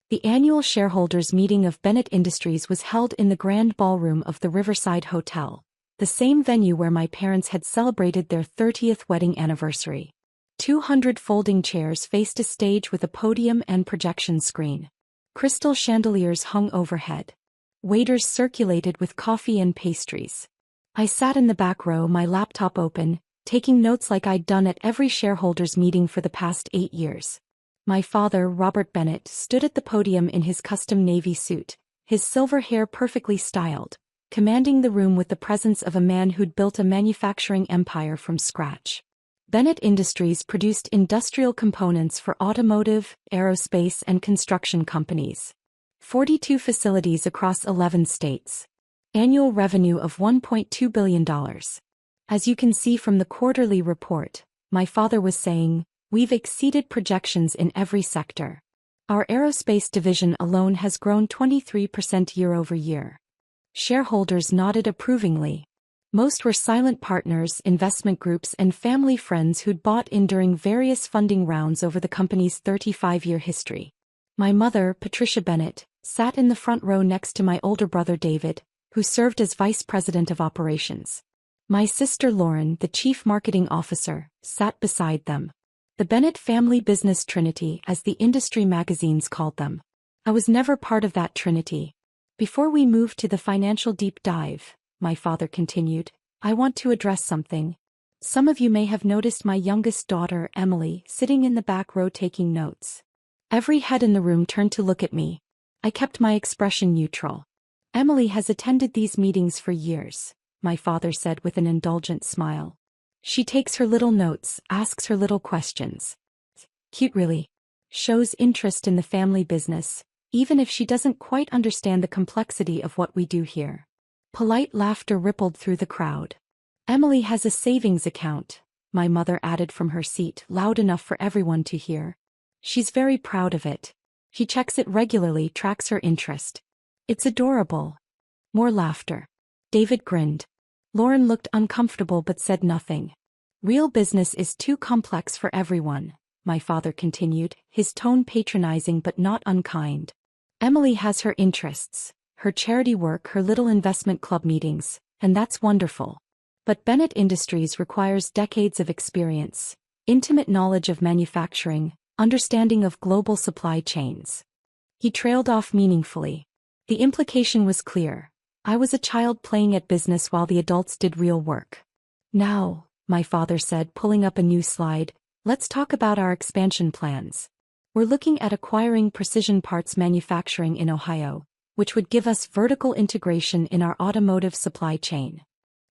The annual shareholders' meeting of Bennett Industries was held in the grand ballroom of the Riverside Hotel, the same venue where my parents had celebrated their 30th wedding anniversary. 200 folding chairs faced a stage with a podium and projection screen. Crystal chandeliers hung overhead. Waiters circulated with coffee and pastries. I sat in the back row, my laptop open, taking notes like I'd done at every shareholders' meeting for the past 8 years. My father, Robert Bennett, stood at the podium in his custom navy suit, his silver hair perfectly styled, commanding the room with the presence of a man who'd built a manufacturing empire from scratch. Bennett Industries produced industrial components for automotive, aerospace, and construction companies. 42 facilities across 11 states. Annual revenue of $1.2 billion. As you can see from the quarterly report, my father was saying, we've exceeded projections in every sector. Our aerospace division alone has grown 23% year-over-year. Shareholders nodded approvingly. Most were silent partners, investment groups, and family friends who'd bought in during various funding rounds over the company's 35-year history. My mother, Patricia Bennett, sat in the front row next to my older brother David, who served as vice president of operations. My sister Lauren, the chief marketing officer, sat beside them. The Bennett family business trinity, as the industry magazines called them. I was never part of that trinity. Before we move to the financial deep dive, my father continued, I want to address something. Some of you may have noticed my youngest daughter, Emily, sitting in the back row taking notes. Every head in the room turned to look at me. I kept my expression neutral. Emily has attended these meetings for years, my father said with an indulgent smile. She takes her little notes, asks her little questions. Cute really. Shows interest in the family business, even if she doesn't quite understand the complexity of what we do here. Polite laughter rippled through the crowd. Emily has a savings account, my mother added from her seat, loud enough for everyone to hear. She's very proud of it. She checks it regularly, tracks her interest. It's adorable. More laughter. David grinned. Lauren looked uncomfortable but said nothing. Real business is too complex for everyone, my father continued, his tone patronizing but not unkind. Emily has her interests, her charity work, her little investment club meetings, and that's wonderful. But Bennett Industries requires decades of experience, intimate knowledge of manufacturing, understanding of global supply chains. He trailed off meaningfully. The implication was clear. I was a child playing at business while the adults did real work. Now, my father said, pulling up a new slide, let's talk about our expansion plans. We're looking at acquiring Precision Parts Manufacturing in Ohio, which would give us vertical integration in our automotive supply chain.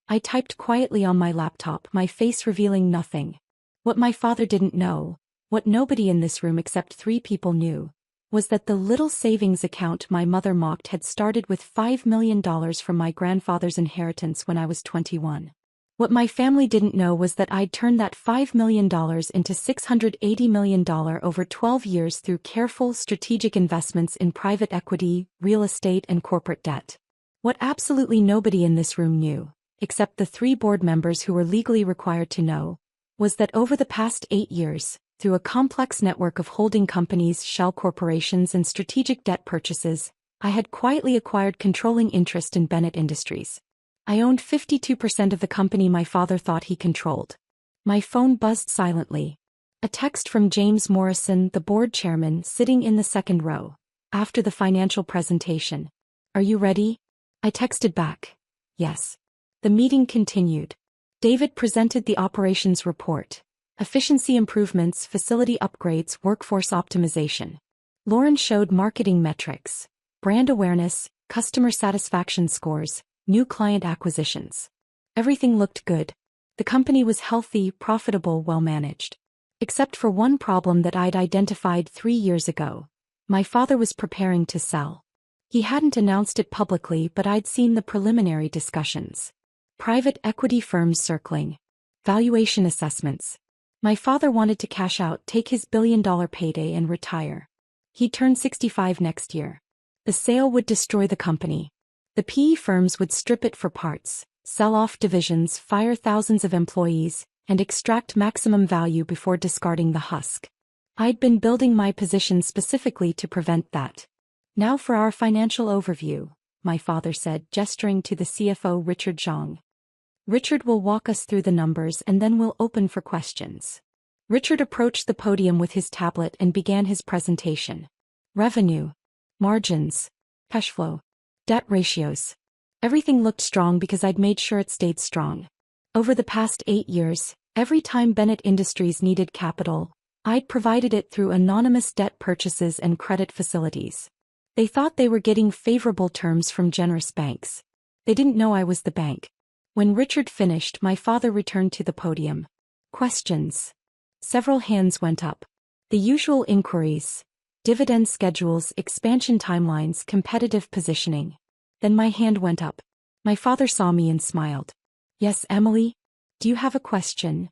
I typed quietly on my laptop, my face revealing nothing. What my father didn't know, what nobody in this room except 3 people knew, was that the little savings account my mother mocked had started with $5 million from my grandfather's inheritance when I was 21. What my family didn't know was that I'd turned that $5 million into $680 million over 12 years through careful, strategic investments in private equity, real estate, and corporate debt. What absolutely nobody in this room knew, except the 3 board members who were legally required to know, was that over the past 8 years, through a complex network of holding companies, shell corporations, and strategic debt purchases, I had quietly acquired controlling interest in Bennett Industries. I owned 52% of the company my father thought he controlled. My phone buzzed silently. A text from James Morrison, the board chairman, sitting in the second row, after the financial presentation. Are you ready? I texted back. Yes. The meeting continued. David presented the operations report. Efficiency improvements, facility upgrades, workforce optimization. Lauren showed marketing metrics, brand awareness, customer satisfaction scores, new client acquisitions. Everything looked good. The company was healthy, profitable, well-managed. Except for one problem that I'd identified 3 years ago. My father was preparing to sell. He hadn't announced it publicly, but I'd seen the preliminary discussions. Private equity firms circling. Valuation assessments. My father wanted to cash out, take his billion-dollar payday and retire. He'd turn 65 next year. The sale would destroy the company. The PE firms would strip it for parts, sell off divisions, fire thousands of employees, and extract maximum value before discarding the husk. I'd been building my position specifically to prevent that. Now for our financial overview, my father said, gesturing to the CFO Richard Zhang. Richard will walk us through the numbers and then we'll open for questions. Richard approached the podium with his tablet and began his presentation. Revenue, margins, cash flow, debt ratios. Everything looked strong because I'd made sure it stayed strong. Over the past 8 years, every time Bennett Industries needed capital, I'd provided it through anonymous debt purchases and credit facilities. They thought they were getting favorable terms from generous banks. They didn't know I was the bank. When Richard finished, my father returned to the podium. Questions. Several hands went up. The usual inquiries. Dividend schedules, expansion timelines, competitive positioning. Then my hand went up. My father saw me and smiled. Yes, Emily? Do you have a question?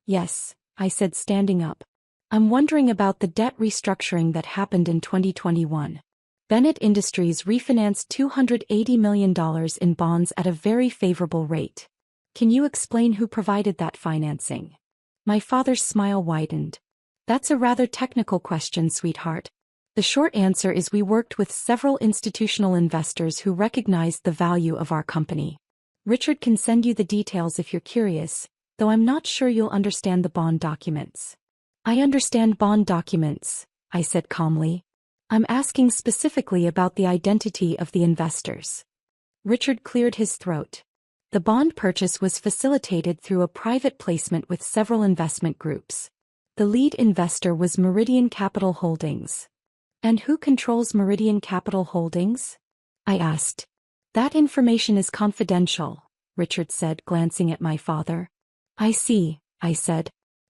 Yes, I said, standing up. I'm wondering about the debt restructuring that happened in 2021. Bennett Industries refinanced $280 million in bonds at a very favorable rate. Can you explain who provided that financing? My father's smile widened. That's a rather technical question, sweetheart. The short answer is we worked with several institutional investors who recognized the value of our company. Richard can send you the details if you're curious, though I'm not sure you'll understand the bond documents. I understand bond documents, I said calmly. I'm asking specifically about the identity of the investors. Richard cleared his throat. The bond purchase was facilitated through a private placement with several investment groups. The lead investor was Meridian Capital Holdings. And who controls Meridian Capital Holdings? I asked. That information is confidential, Richard said, glancing at my father. I see, I said.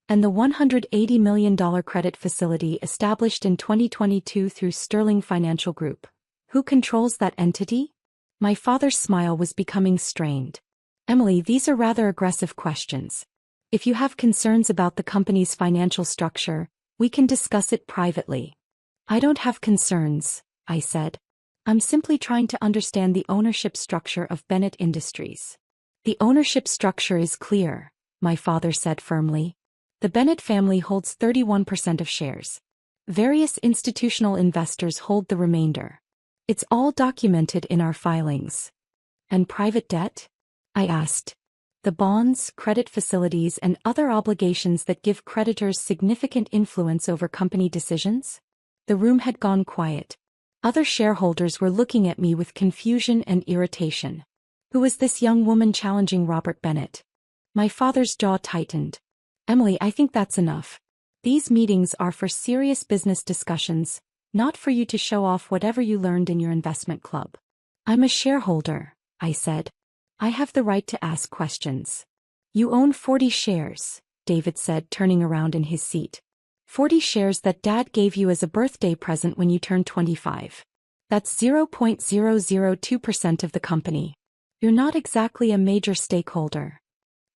And the $180 million credit facility established in 2022 through Sterling Financial Group. Who controls that entity? My father's smile was becoming strained. Emily, these are rather aggressive questions. If you have concerns about the company's financial structure, we can discuss it privately. I don't have concerns, I said. I'm simply trying to understand the ownership structure of Bennett Industries. The ownership structure is clear, my father said firmly. The Bennett family holds 31% of shares. Various institutional investors hold the remainder. It's all documented in our filings. And private debt? I asked. The bonds, credit facilities, and other obligations that give creditors significant influence over company decisions? The room had gone quiet. Other shareholders were looking at me with confusion and irritation. Who was this young woman challenging Robert Bennett? My father's jaw tightened. Emily, I think that's enough. These meetings are for serious business discussions, not for you to show off whatever you learned in your investment club. I'm a shareholder, I said. I have the right to ask questions. You own 40 shares, David said, turning around in his seat. 40 shares that Dad gave you as a birthday present when you turned 25. That's 0.002% of the company. You're not exactly a major stakeholder.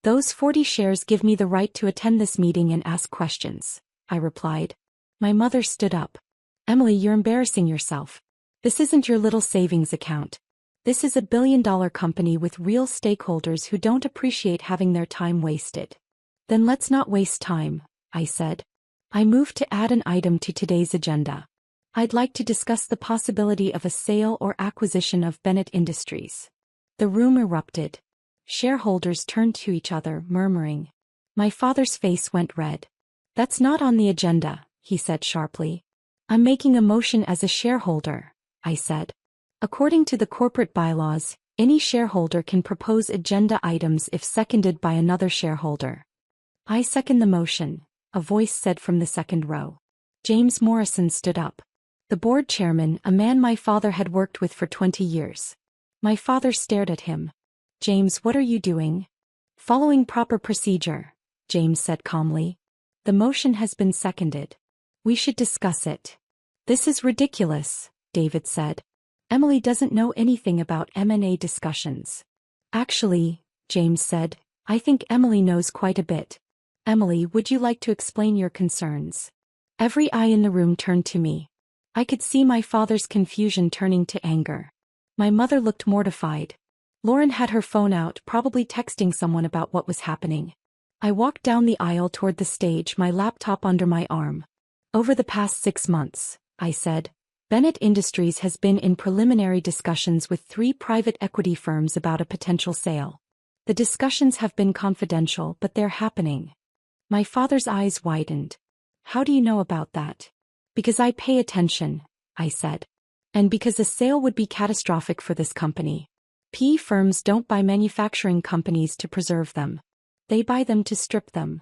Those 40 shares give me the right to attend this meeting and ask questions, I replied. My mother stood up. Emily, you're embarrassing yourself. This isn't your little savings account. This is a billion-dollar company with real stakeholders who don't appreciate having their time wasted. Then let's not waste time, I said. I moved to add an item to today's agenda. I'd like to discuss the possibility of a sale or acquisition of Bennett Industries. The room erupted. Shareholders turned to each other, murmuring. My father's face went red. That's not on the agenda, he said sharply. I'm making a motion as a shareholder, I said. According to the corporate bylaws, any shareholder can propose agenda items if seconded by another shareholder. I second the motion, a voice said from the second row. James Morrison stood up. The board chairman, a man my father had worked with for 20 years. My father stared at him. James, what are you doing? Following proper procedure, James said calmly. The motion has been seconded. We should discuss it. This is ridiculous, David said. Emily doesn't know anything about M&A discussions. Actually, James said, I think Emily knows quite a bit. Emily, would you like to explain your concerns? Every eye in the room turned to me. I could see my father's confusion turning to anger. My mother looked mortified. Lauren had her phone out, probably texting someone about what was happening. I walked down the aisle toward the stage, my laptop under my arm. Over the past 6 months, I said, Bennett Industries has been in preliminary discussions with 3 private equity firms about a potential sale. The discussions have been confidential, but they're happening. My father's eyes widened. How do you know about that? Because I pay attention, I said. And because a sale would be catastrophic for this company. PE firms don't buy manufacturing companies to preserve them. They buy them to strip them.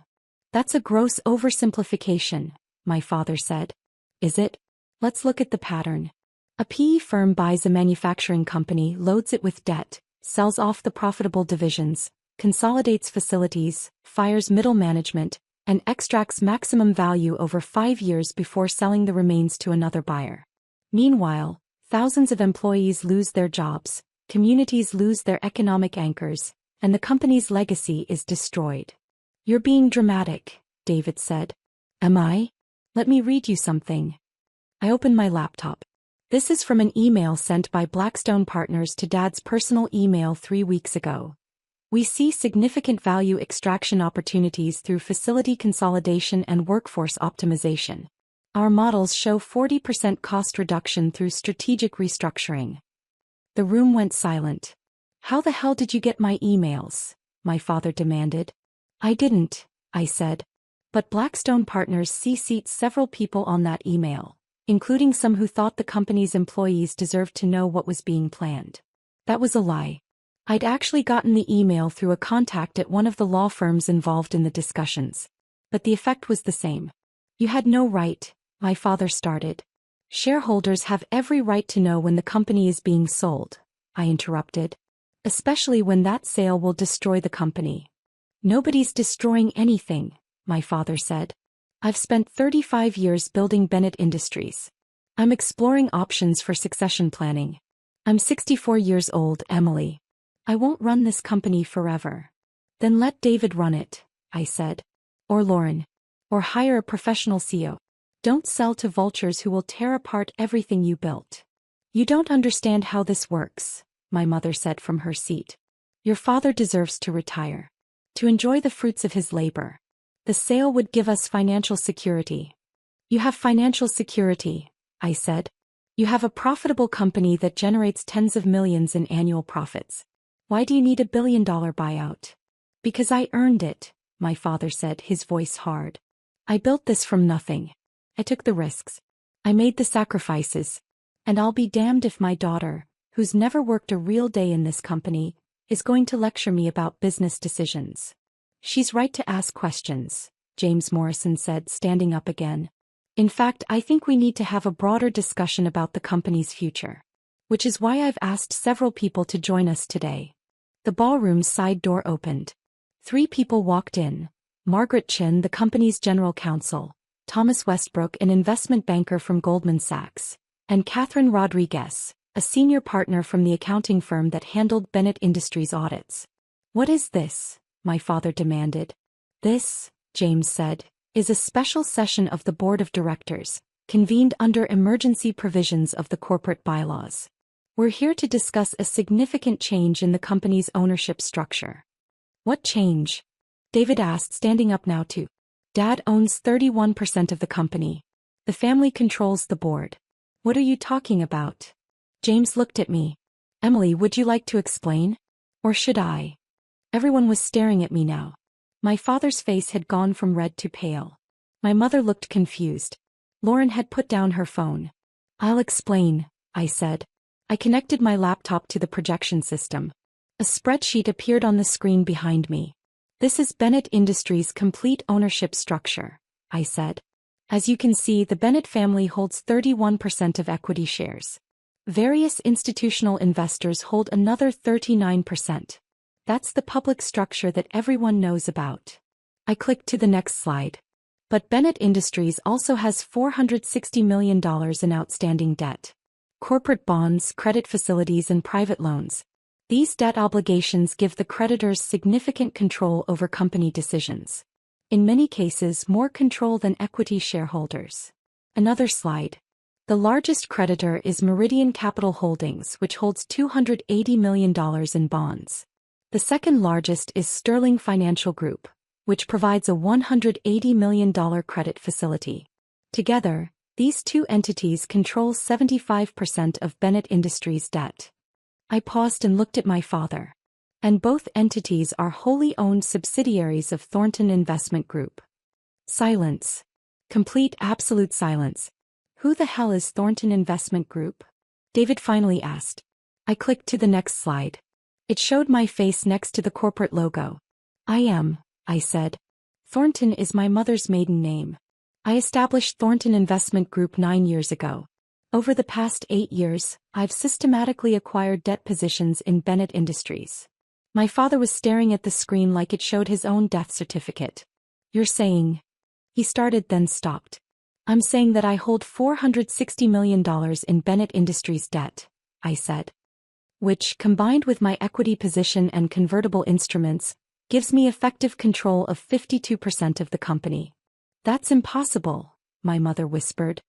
That's a gross oversimplification, my father said. Is it? Let's look at the pattern. A PE firm buys a manufacturing company, loads it with debt, sells off the profitable divisions, consolidates facilities, fires middle management, and extracts maximum value over 5 years before selling the remains to another buyer. Meanwhile, thousands of employees lose their jobs, communities lose their economic anchors, and the company's legacy is destroyed. You're being dramatic, David said. Am I? Let me read you something. I opened my laptop. This is from an email sent by Blackstone Partners to Dad's personal email 3 weeks ago. We see significant value extraction opportunities through facility consolidation and workforce optimization. Our models show 40% cost reduction through strategic restructuring. The room went silent. How the hell did you get my emails? My father demanded. I didn't, I said. But Blackstone Partners CC'd several people on that email, including some who thought the company's employees deserved to know what was being planned. That was a lie. I'd actually gotten the email through a contact at one of the law firms involved in the discussions. But the effect was the same. You had no right, my father started. Shareholders have every right to know when the company is being sold, I interrupted. Especially when that sale will destroy the company. Nobody's destroying anything, my father said. I've spent 35 years building Bennett Industries. I'm exploring options for succession planning. I'm 64 years old, Emily. I won't run this company forever. Then let David run it, I said. Or Lauren. Or hire a professional CEO. Don't sell to vultures who will tear apart everything you built. You don't understand how this works, my mother said from her seat. Your father deserves to retire. To enjoy the fruits of his labor. The sale would give us financial security. You have financial security, I said. You have a profitable company that generates tens of millions in annual profits. Why do you need $1 billion buyout? Because I earned it, my father said, his voice hard. I built this from nothing. I took the risks. I made the sacrifices. And I'll be damned if my daughter, who's never worked a real day in this company, is going to lecture me about business decisions. She's right to ask questions, James Morrison said, standing up again. In fact, I think we need to have a broader discussion about the company's future. Which is why I've asked several people to join us today. The ballroom's side door opened. 3 people walked in. Margaret Chin, the company's general counsel, Thomas Westbrook, an investment banker from Goldman Sachs, and Catherine Rodriguez, a senior partner from the accounting firm that handled Bennett Industries audits. What is this? My father demanded. This, James said, is a special session of the board of directors, convened under emergency provisions of the corporate bylaws. We're here to discuss a significant change in the company's ownership structure. What change? David asked, standing up now too. Dad owns 31% of the company. The family controls the board. What are you talking about? James looked at me. Emily, would you like to explain? Or should I? Everyone was staring at me now. My father's face had gone from red to pale. My mother looked confused. Lauren had put down her phone. I'll explain, I said. I connected my laptop to the projection system. A spreadsheet appeared on the screen behind me. This is Bennett Industries' complete ownership structure, I said. As you can see, the Bennett family holds 31% of equity shares. Various institutional investors hold another 39%. That's the public structure that everyone knows about. I clicked to the next slide. But Bennett Industries also has $460 million in outstanding debt. Corporate bonds, credit facilities, and private loans. These debt obligations give the creditors significant control over company decisions. In many cases, more control than equity shareholders. Another slide. The largest creditor is Meridian Capital Holdings, which holds $280 million in bonds. The second largest is Sterling Financial Group, which provides a $180 million credit facility. Together, these two entities control 75% of Bennett Industries' debt. I paused and looked at my father. And both entities are wholly owned subsidiaries of Thornton Investment Group. Silence. Complete absolute silence. Who the hell is Thornton Investment Group? David finally asked. I clicked to the next slide. It showed my face next to the corporate logo. I said. Thornton is my mother's maiden name. I established Thornton Investment Group 9 years ago. Over the past 8 years, I've systematically acquired debt positions in Bennett Industries. My father was staring at the screen like it showed his own death certificate. You're saying? He started then stopped. I'm saying that I hold $460 million in Bennett Industries debt, I said. Which, combined with my equity position and convertible instruments, gives me effective control of 52% of the company. That's impossible, my mother whispered.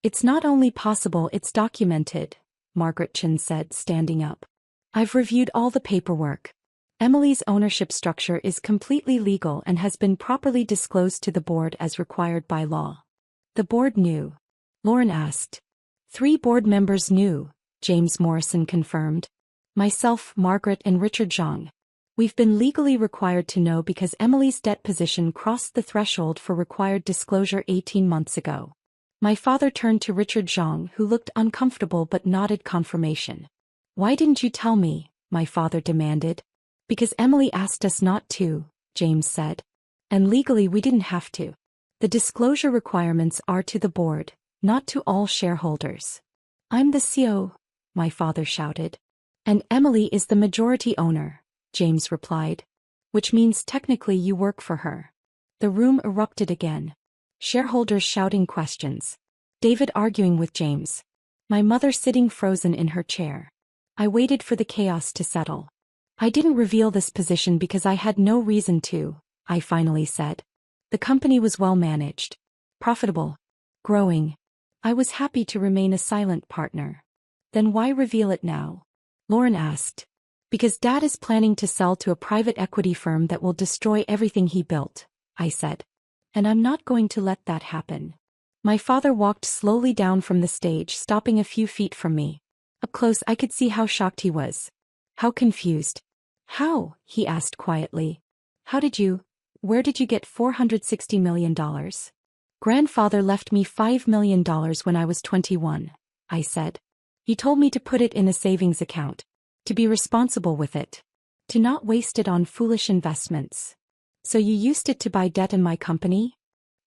It's not only possible, it's documented, Margaret Chin said, standing up. I've reviewed all the paperwork. Emily's ownership structure is completely legal and has been properly disclosed to the board as required by law. The board knew? Lauren asked. 3 board members knew, James Morrison confirmed. Myself, Margaret, and Richard Zhang. We've been legally required to know because Emily's debt position crossed the threshold for required disclosure 18 months ago. My father turned to Richard Zhang, who looked uncomfortable but nodded confirmation. Why didn't you tell me? My father demanded. Because Emily asked us not to, James said. And legally we didn't have to. The disclosure requirements are to the board, not to all shareholders. I'm the CEO, my father shouted. And Emily is the majority owner, James replied. Which means technically you work for her. The room erupted again. Shareholders shouting questions. David arguing with James. My mother sitting frozen in her chair. I waited for the chaos to settle. I didn't reveal this position because I had no reason to, I finally said. The company was well managed. Profitable. Growing. I was happy to remain a silent partner. Then why reveal it now? Lauren asked. Because Dad is planning to sell to a private equity firm that will destroy everything he built, I said. And I'm not going to let that happen. My father walked slowly down from the stage, stopping a few feet from me. Up close I could see how shocked he was. How confused. How? He asked quietly. Where did you get $460 million? Grandfather left me $5 million when I was 21, I said. He told me to put it in a savings account. To be responsible with it. To not waste it on foolish investments. So you used it to buy debt in my company?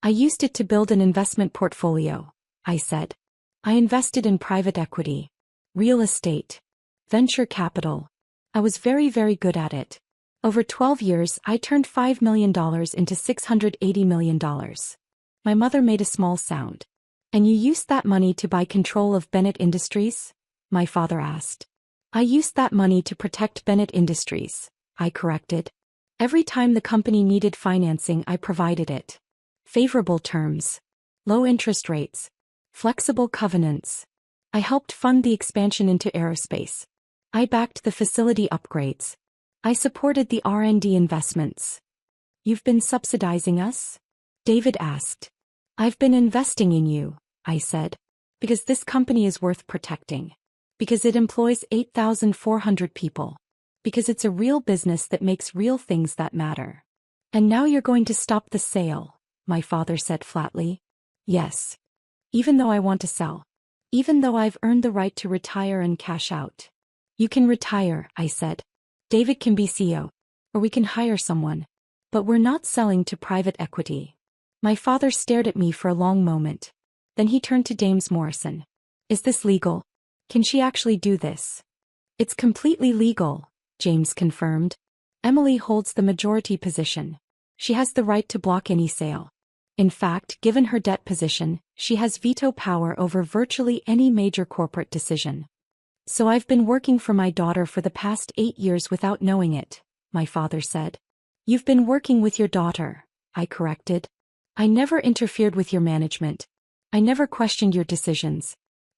I used it to build an investment portfolio, I said. I invested in private equity, real estate, venture capital. I was very, very good at it. Over 12 years, I turned $5 million into $680 million. My mother made a small sound. And you used that money to buy control of Bennett Industries? My father asked. I used that money to protect Bennett Industries, I corrected. Every time the company needed financing, I provided it. Favorable terms. Low interest rates. Flexible covenants. I helped fund the expansion into aerospace. I backed the facility upgrades. I supported the R&D investments. You've been subsidizing us? David asked. I've been investing in you, I said. Because this company is worth protecting. Because it employs 8,400 people. Because it's a real business that makes real things that matter. And now you're going to stop the sale, my father said flatly. Yes. Even though I want to sell. Even though I've earned the right to retire and cash out. You can retire, I said. David can be CEO. Or we can hire someone. But we're not selling to private equity. My father stared at me for a long moment. Then he turned to James Morrison. Is this legal? Can she actually do this? It's completely legal, James confirmed. Emily holds the majority position. She has the right to block any sale. In fact, given her debt position, she has veto power over virtually any major corporate decision. So I've been working for my daughter for the past 8 years without knowing it, my father said. You've been working with your daughter, I corrected. I never interfered with your management. I never questioned your decisions.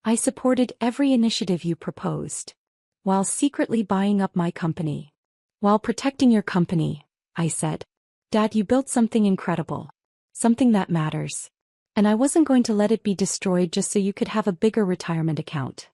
I supported every initiative you proposed. While secretly buying up my company. While protecting your company, I said. Dad, you built something incredible. Something that matters. And I wasn't going to let it be destroyed just so you could have a bigger retirement account.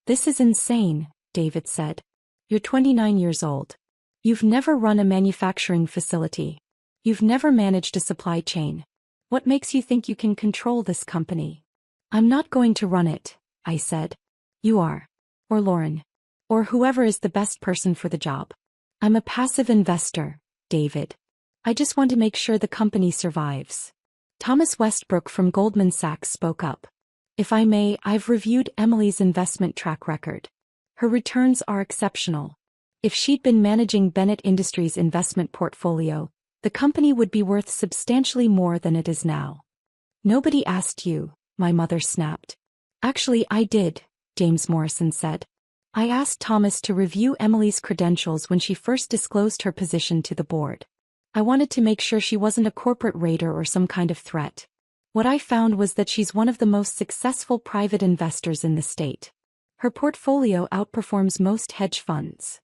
This is insane, David said. You're 29 years old. You've never run a manufacturing facility. You've never managed a supply chain. What makes you think you can control this company? I'm not going to run it, I said. You are. Or Lauren. Or whoever is the best person for the job. I'm a passive investor, David. I just want to make sure the company survives. Thomas Westbrook from Goldman Sachs spoke up. If I may, I've reviewed Emily's investment track record. Her returns are exceptional. If she'd been managing Bennett Industries' investment portfolio, the company would be worth substantially more than it is now. Nobody asked you, my mother snapped. Actually, I did, James Morrison said. I asked Thomas to review Emily's credentials when she first disclosed her position to the board. I wanted to make sure she wasn't a corporate raider or some kind of threat. What I found was that she's one of the most successful private investors in the state. Her portfolio outperforms most hedge funds.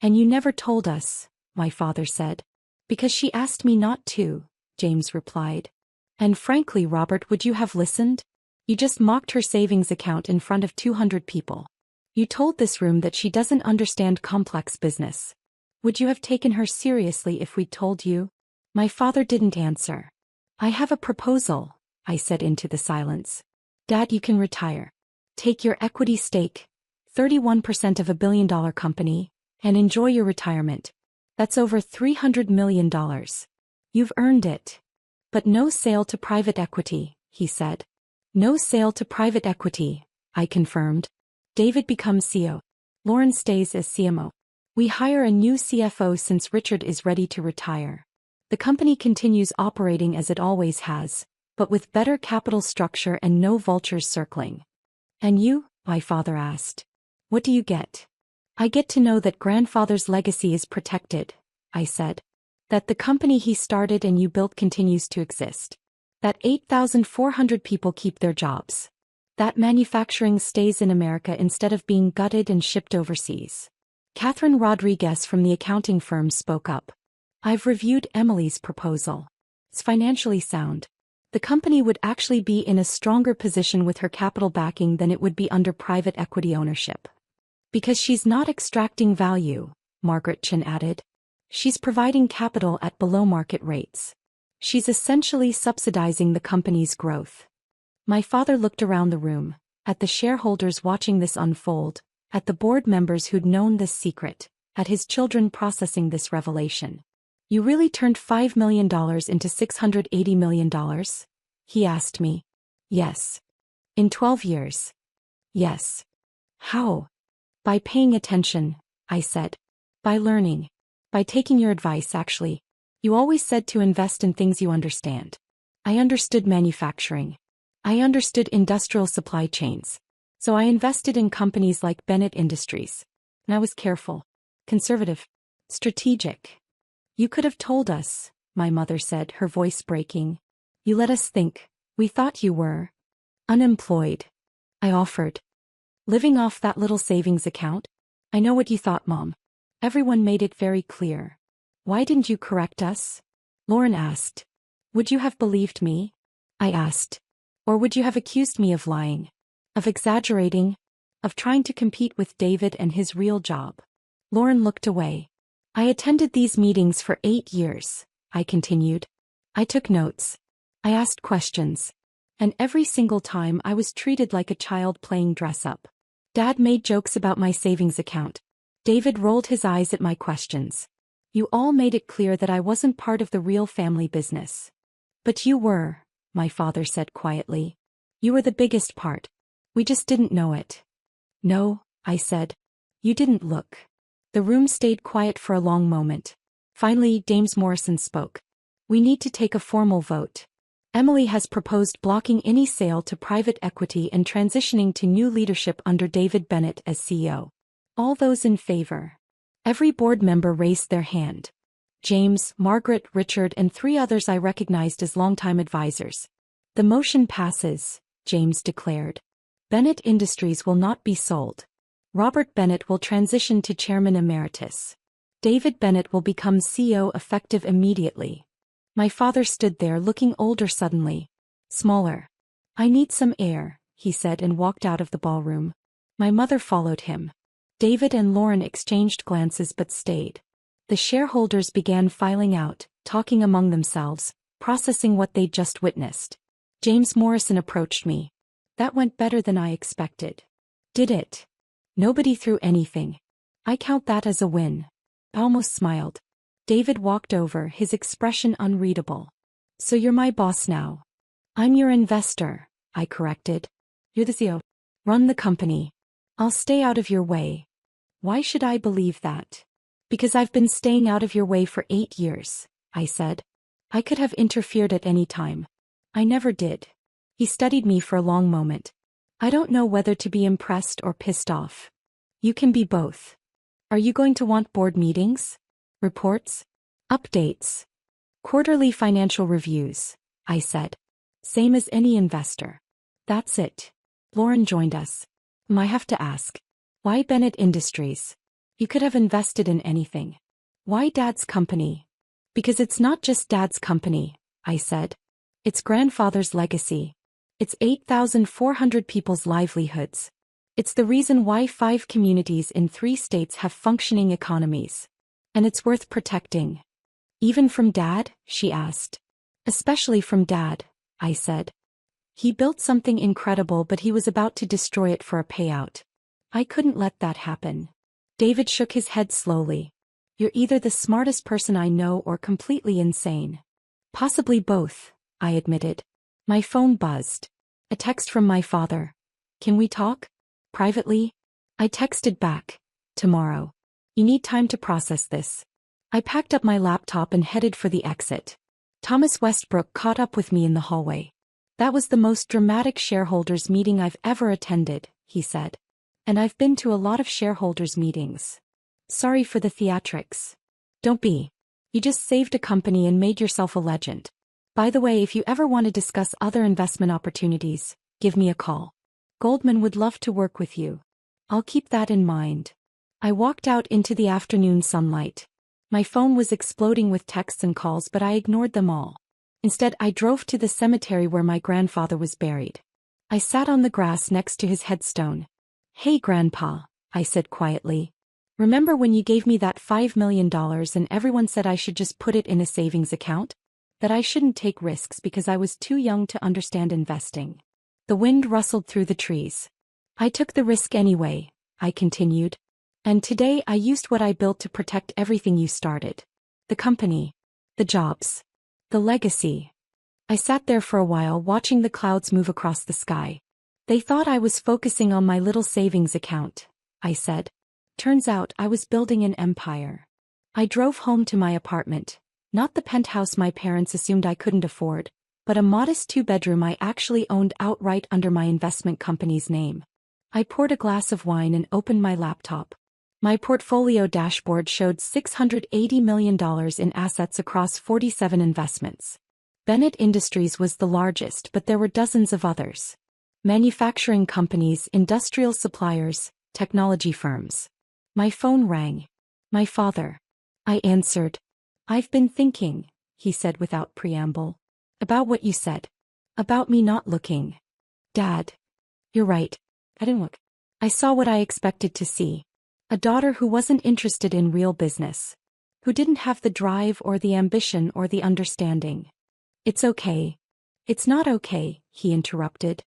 And you never told us, my father said. Because she asked me not to, James replied. And frankly, Robert, would you have listened? You just mocked her savings account in front of 200 people. You told this room that she doesn't understand complex business. Would you have taken her seriously if we'd told you? My father didn't answer. I have a proposal, I said into the silence. Dad, you can retire. Take your equity stake, 31% of $1 billion company, and enjoy your retirement. That's over $300 million. You've earned it. But no sale to private equity, he said. No sale to private equity, I confirmed. David becomes CEO. Lauren stays as CMO. We hire a new CFO since Richard is ready to retire. The company continues operating as it always has, but with better capital structure and no vultures circling. And you? My father asked. What do you get? I get to know that grandfather's legacy is protected, I said. That the company he started and you built continues to exist. That 8,400 people keep their jobs. That manufacturing stays in America instead of being gutted and shipped overseas. Catherine Rodriguez from the accounting firm spoke up. I've reviewed Emily's proposal. It's financially sound. The company would actually be in a stronger position with her capital backing than it would be under private equity ownership. Because she's not extracting value, Margaret Chin added. She's providing capital at below market rates. She's essentially subsidizing the company's growth. My father looked around the room, at the shareholders watching this unfold, at the board members who'd known this secret, at his children processing this revelation. You really turned $5 million into $680 million? He asked me. Yes. In 12 years. Yes. How? By paying attention, I said. By learning. By taking your advice, actually. You always said to invest in things you understand. I understood manufacturing. I understood industrial supply chains. So I invested in companies like Bennett Industries. And I was careful. Conservative. Strategic. You could have told us, my mother said, her voice breaking. You let us think. We thought you were unemployed. I offered. Living off that little savings account? I know what you thought, Mom. Everyone made it very clear. Why didn't you correct us? Lauren asked. Would you have believed me? I asked. Or would you have accused me of lying? Of exaggerating? Of trying to compete with David and his real job? Lauren looked away. I attended these meetings for 8 years, I continued. I took notes. I asked questions. And every single time I was treated like a child playing dress-up. Dad made jokes about my savings account. David rolled his eyes at my questions. You all made it clear that I wasn't part of the real family business. But you were, my father said quietly. You were the biggest part. We just didn't know it. No, I said. You didn't look. The room stayed quiet for a long moment. Finally, James Morrison spoke. We need to take a formal vote. Emily has proposed blocking any sale to private equity and transitioning to new leadership under David Bennett as CEO. All those in favor? Every board member raised their hand. James, Margaret, Richard, and 3 others I recognized as longtime advisors. The motion passes, James declared. Bennett Industries will not be sold. Robert Bennett will transition to Chairman Emeritus. David Bennett will become CEO effective immediately. My father stood there looking older suddenly. Smaller. I need some air, he said and walked out of the ballroom. My mother followed him. David and Lauren exchanged glances but stayed. The shareholders began filing out, talking among themselves, processing what they'd just witnessed. James Morrison approached me. That went better than I expected. Did it? Nobody threw anything. I count that as a win. I almost smiled. David walked over, his expression unreadable. So you're my boss now. I'm your investor, I corrected. You're the CEO. Run the company. I'll stay out of your way. Why should I believe that? Because I've been staying out of your way for 8 years, I said. I could have interfered at any time. I never did. He studied me for a long moment. I don't know whether to be impressed or pissed off. You can be both. Are you going to want board meetings? Reports? Updates? Quarterly financial reviews, I said. Same as any investor. That's it. Lauren joined us. I have to ask. Why Bennett Industries? You could have invested in anything. Why Dad's company? Because it's not just Dad's company, I said. It's grandfather's legacy. It's 8,400 people's livelihoods. It's the reason why 5 communities in 3 states have functioning economies. And it's worth protecting. Even from Dad? She asked. Especially from Dad, I said. He built something incredible, but he was about to destroy it for a payout. I couldn't let that happen. David shook his head slowly. You're either the smartest person I know or completely insane. Possibly both, I admitted. My phone buzzed. A text from my father. Can we talk? Privately? I texted back. Tomorrow. You need time to process this. I packed up my laptop and headed for the exit. Thomas Westbrook caught up with me in the hallway. That was the most dramatic shareholders meeting I've ever attended, he said. And I've been to a lot of shareholders meetings. Sorry for the theatrics. Don't be. You just saved a company and made yourself a legend. By the way, if you ever want to discuss other investment opportunities, give me a call. Goldman would love to work with you. I'll keep that in mind. I walked out into the afternoon sunlight. My phone was exploding with texts and calls, but I ignored them all. Instead, I drove to the cemetery where my grandfather was buried. I sat on the grass next to his headstone. Hey, Grandpa, I said quietly. Remember when you gave me that $5 million and everyone said I should just put it in a savings account? That I shouldn't take risks because I was too young to understand investing. The wind rustled through the trees. I took the risk anyway, I continued. And today I used what I built to protect everything you started. The company. The jobs. The legacy. I sat there for a while watching the clouds move across the sky. They thought I was focusing on my little savings account, I said. Turns out I was building an empire. I drove home to my apartment, not the penthouse my parents assumed I couldn't afford, but a modest 2-bedroom I actually owned outright under my investment company's name. I poured a glass of wine and opened my laptop. My portfolio dashboard showed $680 million in assets across 47 investments. Bennett Industries was the largest, but there were dozens of others. Manufacturing companies, industrial suppliers, technology firms. My phone rang. My father. I answered. I've been thinking, he said without preamble. About what you said. About me not looking. Dad. You're right. I didn't look. I saw what I expected to see. A daughter who wasn't interested in real business. Who didn't have the drive or the ambition or the understanding. It's okay. It's not okay, he interrupted.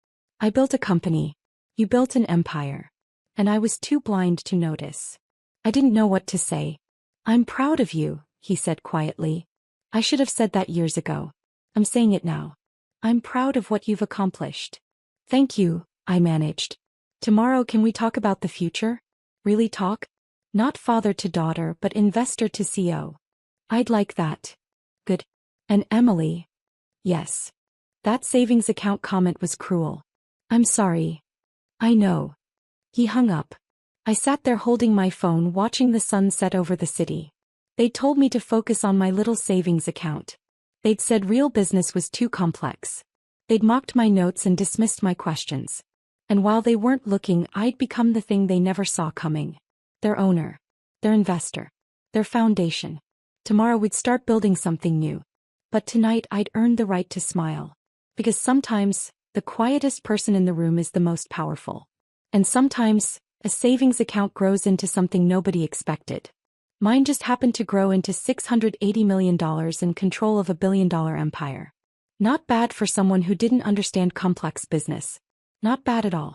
I built a company. You built an empire. And I was too blind to notice. I didn't know what to say. I'm proud of you, he said quietly. I should have said that years ago. I'm saying it now. I'm proud of what you've accomplished. Thank you, I managed. Tomorrow can we talk about the future? Really talk? Not father to daughter but investor to CEO. I'd like that. Good. And Emily? Yes. That savings account comment was cruel. I'm sorry. I know. He hung up. I sat there holding my phone watching the sun set over the city. They'd told me to focus on my little savings account. They'd said real business was too complex. They'd mocked my notes and dismissed my questions. And while they weren't looking, I'd become the thing they never saw coming. Their owner. Their investor. Their foundation. Tomorrow we'd start building something new. But tonight I'd earned the right to smile. Because sometimes, the quietest person in the room is the most powerful. And sometimes, a savings account grows into something nobody expected. Mine just happened to grow into $680 million and control of a billion-dollar empire. Not bad for someone who didn't understand complex business. Not bad at all.